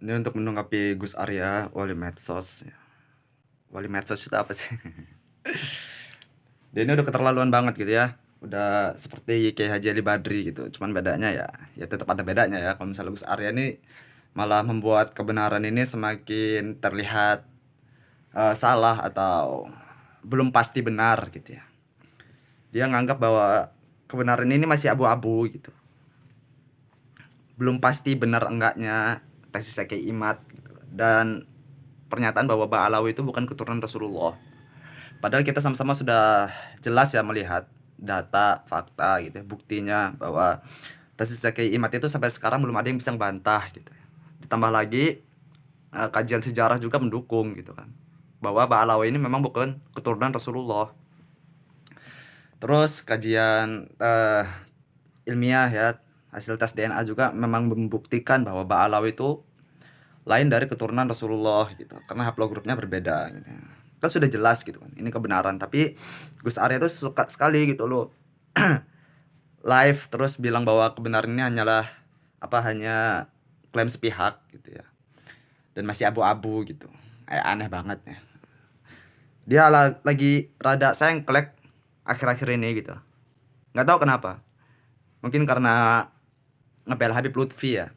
Ini untuk menanggapi Gus Arya, wali medsos. Wali medsos itu apa sih? Dia ini udah keterlaluan banget gitu ya. Udah seperti Kiai Haji Ali Badri gitu. Cuman bedanya ya tetap ada bedanya ya. Kalau misalnya Gus Arya ini malah membuat kebenaran ini semakin terlihat salah atau belum pasti benar gitu ya. Dia nganggap bahwa kebenaran ini masih abu-abu gitu. Belum pasti benar enggaknya tesis Kiai Imad gitu. Dan pernyataan bahwa Ba'alawi itu bukan keturunan Rasulullah. Padahal kita sama-sama sudah jelas ya melihat data, fakta gitu ya, buktinya bahwa tesis Kiai Imad itu sampai sekarang belum ada yang bisa membantah gitu. Ditambah lagi kajian sejarah juga mendukung gitu kan. Bahwa Ba'alawi ini memang bukan keturunan Rasulullah. Terus kajian ilmiah ya, hasil tes DNA juga memang membuktikan bahwa Ba'alawi itu lain dari keturunan Rasulullah gitu. Karena haplogrupnya berbeda gitu. Kan sudah jelas gitu kan. Ini kebenaran, tapi Gus Arya tuh suka sekali gitu loh. Live terus bilang bahwa kebenaran ini hanyalah hanya klaim sepihak gitu ya. Dan masih abu-abu gitu. Aneh banget ya. Dia lagi rada sengklek akhir-akhir ini gitu. Nggak tahu kenapa. Mungkin karena ngebela Habib Lutfi ya.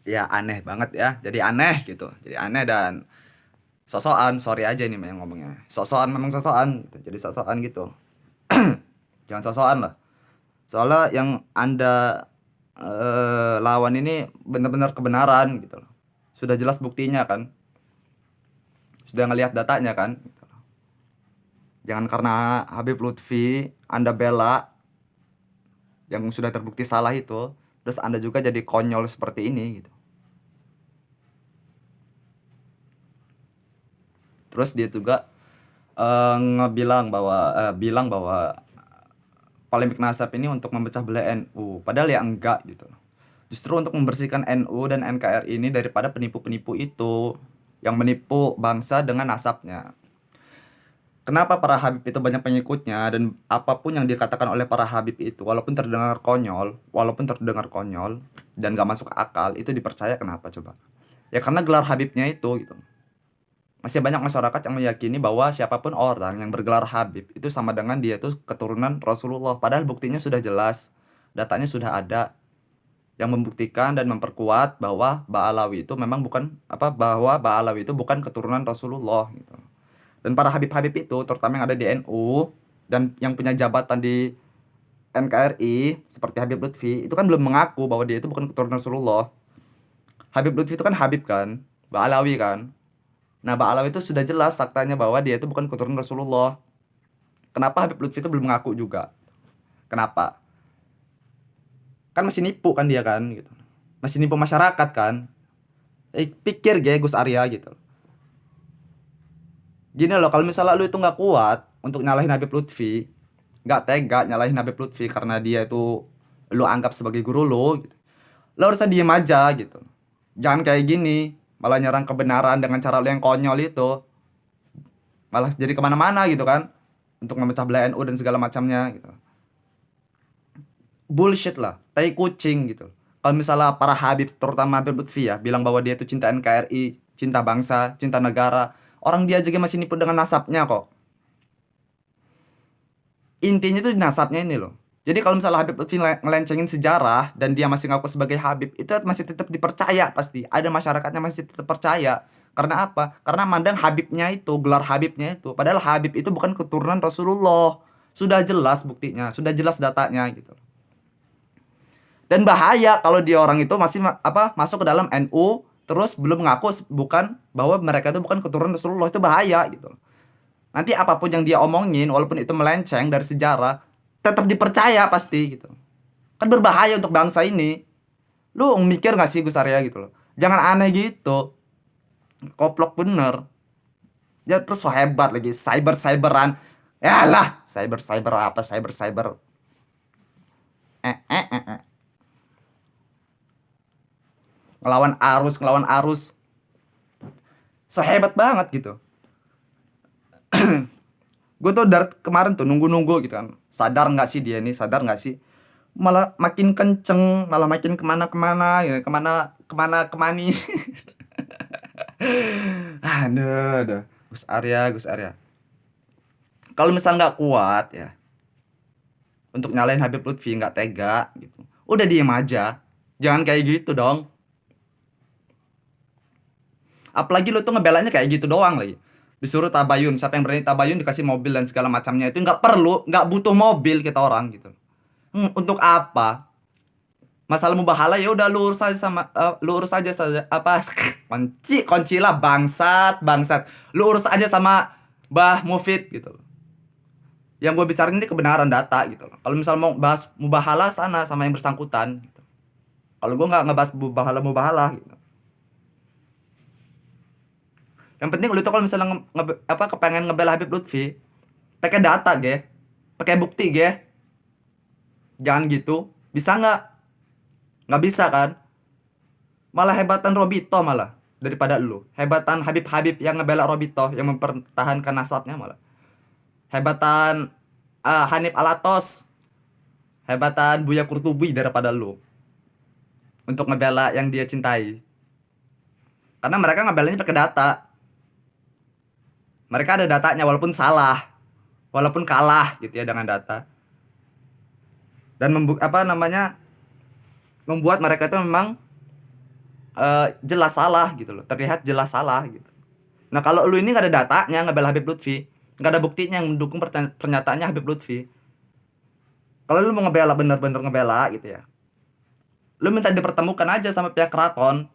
Ya aneh banget ya. Jadi aneh gitu. Jadi aneh dan sosokan, sorry aja ini yang ngomongnya. Sosokan memang sosokan gitu. Jadi sosokan gitu. Jangan sosokan lah. Soalnya yang Anda lawan ini benar-benar kebenaran gitu loh. Sudah jelas buktinya kan. Sudah ngelihat datanya kan. Gitu. Jangan karena Habib Lutfi Anda bela yang sudah terbukti salah itu, terus Anda juga jadi konyol seperti ini gitu. Terus dia juga bilang bahwa polemik nasab ini untuk memecah belah NU, padahal ya enggak gitu. Justru untuk membersihkan NU dan NKRI ini daripada penipu-penipu itu yang menipu bangsa dengan nasabnya. Kenapa para Habib itu banyak pengikutnya dan apapun yang dikatakan oleh para Habib itu walaupun terdengar konyol dan gak masuk akal itu dipercaya, kenapa coba? Ya karena gelar Habibnya itu gitu. Masih banyak masyarakat yang meyakini bahwa siapapun orang yang bergelar Habib itu sama dengan dia itu keturunan Rasulullah. Padahal buktinya sudah jelas, datanya sudah ada yang membuktikan dan memperkuat bahwa Ba'alawi itu memang bahwa Ba'alawi itu bukan keturunan Rasulullah gitu. Dan para Habib-Habib itu terutama yang ada di NU dan yang punya jabatan di NKRI seperti Habib Lutfi itu kan belum mengaku bahwa dia itu bukan keturunan Rasulullah. Habib Lutfi itu kan Habib kan, Ba'alawi kan. Nah, Ba'alawi itu sudah jelas faktanya bahwa dia itu bukan keturunan Rasulullah. Kenapa Habib Lutfi itu belum mengaku juga? Kenapa? Kan masih nipu kan dia kan gitu. Masih nipu masyarakat kan. Pikir Gus Arya gitu. Gini loh, kalau misalnya lu itu nggak kuat untuk nyalahin Habib Lutfi, nggak tega nyalahin Habib Lutfi karena dia itu lu anggap sebagai guru lu gitu. Lu harusnya diem aja gitu. Jangan kayak gini, malah nyerang kebenaran dengan cara lu yang konyol itu. Malah jadi kemana-mana gitu kan. Untuk memecah belah NU dan segala macamnya gitu. Bullshit lah, tai kucing gitu. Kalau misalnya para Habib, terutama Habib Lutfi ya, bilang bahwa dia itu cinta NKRI, cinta bangsa, cinta negara. Orang dia juga masih nipu dengan nasabnya kok. Intinya itu di nasabnya ini loh. Jadi kalau misalnya Habib Lutfi ngelencengin sejarah dan dia masih ngaku sebagai Habib, itu masih tetap dipercaya pasti. Ada masyarakatnya masih tetap percaya. Karena apa? Karena mandang Habibnya itu, gelar Habibnya itu. Padahal Habib itu bukan keturunan Rasulullah. Sudah jelas buktinya, sudah jelas datanya gitu. Dan bahaya kalau dia orang itu masih masuk ke dalam NU terus belum ngaku bukan bahwa mereka itu bukan keturunan Rasulullah, itu bahaya gitu. Nanti apapun yang dia omongin walaupun itu melenceng dari sejarah tetap dipercaya pasti gitu. Kan berbahaya untuk bangsa ini. Lu mikir gak sih Gus Arya gitu loh. Jangan aneh gitu. Koplok bener. Dia terus so hebat lagi cyberan. Ya lah, cyber apa cyber. Eh eh eh. eh. Ngelawan arus. So hebat banget gitu. Gue tuh dari kemarin tuh nunggu gitu kan. Sadar nggak sih dia ini? Sadar nggak sih malah makin kenceng, malah makin kemana-kemana ya, kemani. Aduh. Gus Arya. Kalau misal nggak kuat ya, untuk nyalain Habib Lutfi nggak tega gitu. Udah diem aja. Jangan kayak gitu dong. Apalagi lu tuh ngebelanya kayak gitu doang lagi. Disuruh tabayun, siapa yang berani tabayun dikasih mobil dan segala macamnya. Itu nggak perlu, nggak butuh mobil kita orang gitu. Untuk apa? Masalah mubahalah ya udah lu urus aja saja apa kunci lah bangsat. Lu urus aja sama Bah Mufid gitu loh. Yang gue bicarain ini kebenaran data gitu loh. Kalau misal mau bahas mubahalah sana sama yang bersangkutan gitu. Kalau gue nggak ngebahas mubahalah gitu. Yang penting lu tuh kalau misalnya kepengen ngebela Habib Lutfi, pakai data ge, pakai bukti ge. Jangan gitu. Bisa nggak? Nggak bisa kan? Malah hebatan Robito malah daripada lu. Hebatan Habib yang ngebela Robito, yang mempertahankan nasabnya malah. Hebatan Hanif Alatos. Hebatan Buya Kurtubi daripada lu. Untuk ngebela yang dia cintai. Karena mereka ngebelanya pakai data. Mereka ada datanya walaupun salah. Walaupun kalah gitu ya dengan data. Dan membuat mereka itu memang jelas salah gitu loh, terlihat jelas salah gitu. Nah kalau lu ini nggak ada datanya ngebela Habib Lutfi, nggak ada buktinya yang mendukung pernyataannya Habib Lutfi. Kalau lu mau ngebela bener-bener ngebela gitu ya, lu minta dipertemukan aja sama pihak keraton,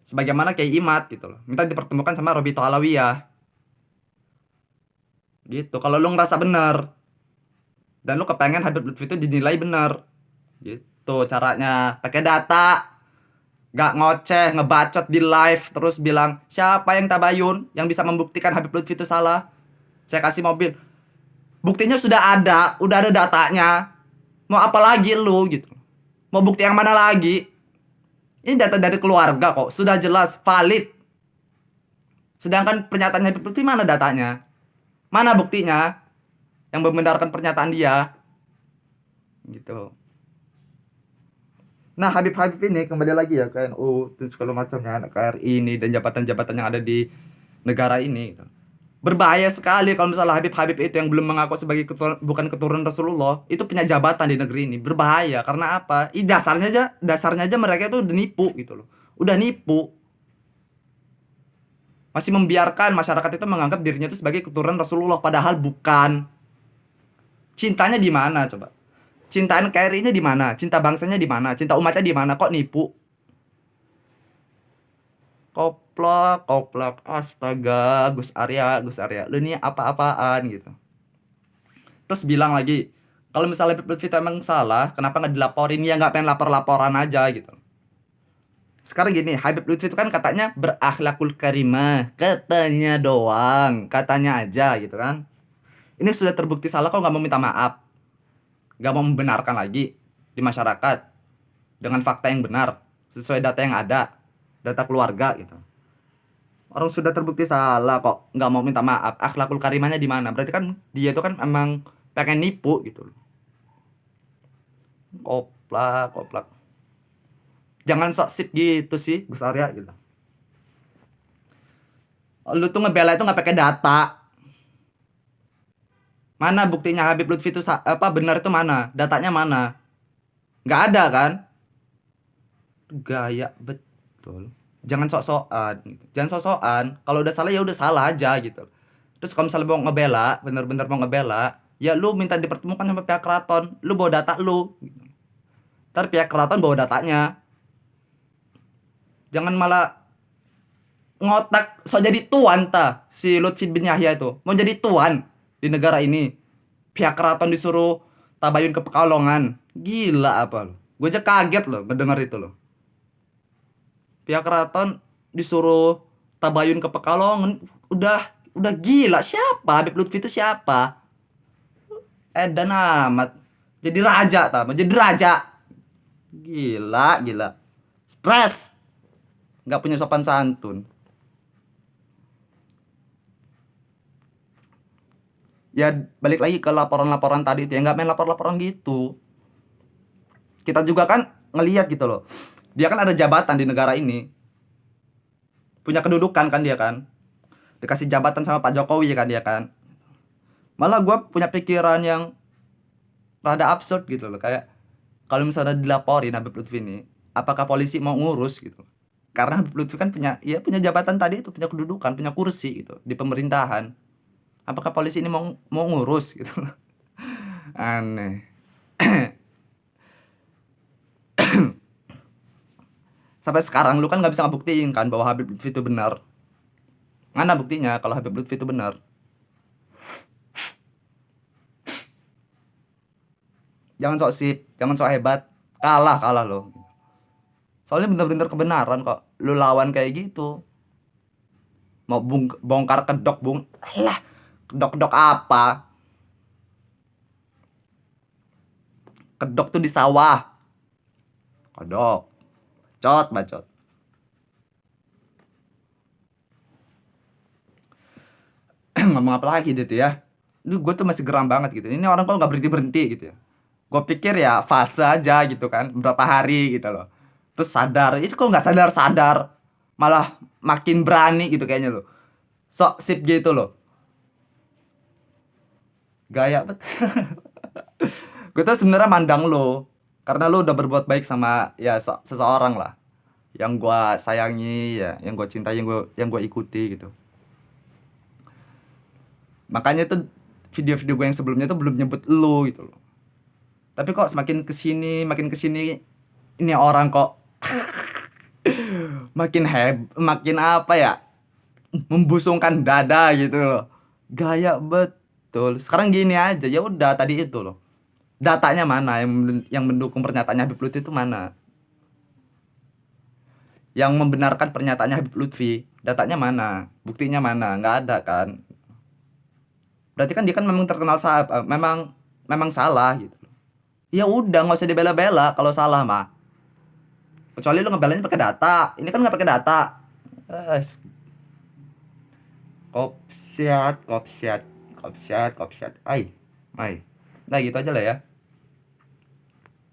sebagaimana Kiai Imad gitu loh, minta dipertemukan sama Robito Alawiyah gitu. Kalau lu ngerasa bener dan lu kepengen Habib Lutfi itu dinilai bener gitu caranya, pakai data. Gak ngoceh, ngebacot di live terus bilang siapa yang tabayun yang bisa membuktikan Habib Lutfi itu salah. Saya kasih mobil. Buktinya sudah ada, udah ada datanya. Mau apa lagi lu gitu? Mau bukti yang mana lagi? Ini data dari keluarga kok, sudah jelas valid. Sedangkan pernyataan Habib Lutfi mana datanya? Mana buktinya yang membenarkan pernyataan dia? Gitu. Nah, Habib ini kembali lagi ya ke NU terus kalau macamnya KRI ini dan jabatan-jabatan yang ada di negara ini gitu. Berbahaya sekali kalau misalnya Habib itu yang belum mengaku sebagai bukan keturunan Rasulullah, itu punya jabatan di negeri ini. Berbahaya karena apa? Dasarnya aja mereka itu udah nipu gitu loh. Udah nipu. Masih membiarkan masyarakat itu menganggap dirinya itu sebagai keturunan Rasulullah padahal bukan. Cintanya di mana coba? Cinta NKRI-nya di mana? Cinta bangsanya di mana? Cinta umatnya di mana? Kok nipu? Koplak. Astaga, Gus Arya. Lu ini apa-apaan gitu. Terus bilang lagi, kalau misalnya Habib Lutfi emang salah, kenapa nggak dilaporin? Ya nggak pengen lapor-laporan aja gitu. Sekarang gini, Habib Lutfi itu kan katanya berakhlakul karimah. Katanya doang, katanya aja gitu kan. Ini sudah terbukti salah kok nggak mau minta maaf. Nggak mau membenarkan lagi di masyarakat dengan fakta yang benar sesuai data yang ada, data keluarga gitu. Orang sudah terbukti salah kok nggak mau minta maaf. Akhlakul karimahnya di mana? Berarti kan dia itu kan emang pengen nipu gitu loh. Koplak. Jangan sok sip gitu sih Gus Arya gitu. Lu tuh ngebela itu nggak pakai data. Mana buktinya Habib Lutfi itu benar itu mana? Datanya mana? Nggak ada kan? Gaya betul. Jangan sok-sokan. Jangan sok-sokan. Kalau udah salah ya udah salah aja gitu. Terus kalau misalnya mau ngebela, bener-bener mau ngebela, ya lu minta dipertemukan sama pihak keraton. Lu bawa data lu. Ntar pihak keraton bawa datanya. Jangan malah ngotak so jadi tuan si Lutfi bin Yahya itu. Mau jadi tuan di negara ini. Pihak keraton disuruh tabayun ke Pekalongan. Gila apa lu? Gue aja kaget loh ngedenger itu loh. Pihak keraton disuruh tabayun ke Pekalongan. Udah gila. Siapa? Habib Lutfi itu siapa? Edan amat. Jadi raja mau jadi raja. Gila. Stres. Nggak punya sopan santun. Ya balik lagi ke laporan-laporan tadi itu ya, nggak main lapor-laporan gitu. Kita juga kan ngelihat gitu loh. Dia kan ada jabatan di negara ini. Punya kedudukan kan dia kan. Dikasih jabatan sama Pak Jokowi kan dia kan. Malah gue punya pikiran yang rada absurd gitu loh. Kayak kalau misalnya dilaporin Habib Lutfi ini, apakah polisi mau ngurus gitu. Karena Habib Lutfi kan punya jabatan tadi itu, punya kedudukan, punya kursi gitu di pemerintahan. Apakah polisi ini mau ngurus gitu. Aneh. Sampai sekarang lu kan nggak bisa ngebuktiin kan bahwa Habib Lutfi itu benar. Mana buktinya kalau Habib Lutfi itu benar? Jangan sok sip, jangan sok hebat. Kalah lo. Soalnya bener-bener kebenaran kok. Lu lawan kayak gitu. Mau bongkar kedok Alah, kedok apa? Kedok tuh di sawah. Kodok. Bacot. Ngomong apa lagi gitu ya. Lu gue tuh masih geram banget gitu. Ini orang kok nggak berhenti gitu ya. Gue pikir ya fase aja gitu kan. Berapa hari gitu loh. Terus sadar. Itu kok nggak sadar. Malah makin berani gitu kayaknya loh. Sok sip gitu loh. Gaya bet. Gue tuh sebenarnya mandang lo. Karena lo udah berbuat baik sama ya seseorang lah. Yang gue sayangi ya. Yang gue cintai, yang gue ikuti gitu. Makanya tuh video-video gue yang sebelumnya tuh belum nyebut lo gitu loh. Tapi kok makin kesini ini orang kok makin apa ya, membusungkan dada gitu loh. Gaya betul. Sekarang gini aja, ya udah tadi itu loh. Datanya mana yang mendukung pernyataannya Habib Lutfi itu mana? Yang membenarkan pernyataannya Habib Lutfi, datanya mana? Buktinya mana? Nggak ada kan? Berarti kan dia kan memang terkenal memang salah gitu. Ya udah nggak usah dibela-bela kalau salah mah. Kecuali lu ngebelanya pakai data. Ini kan nggak pakai data. Eh, kopsiat. Ai. Nah gitu aja lah ya.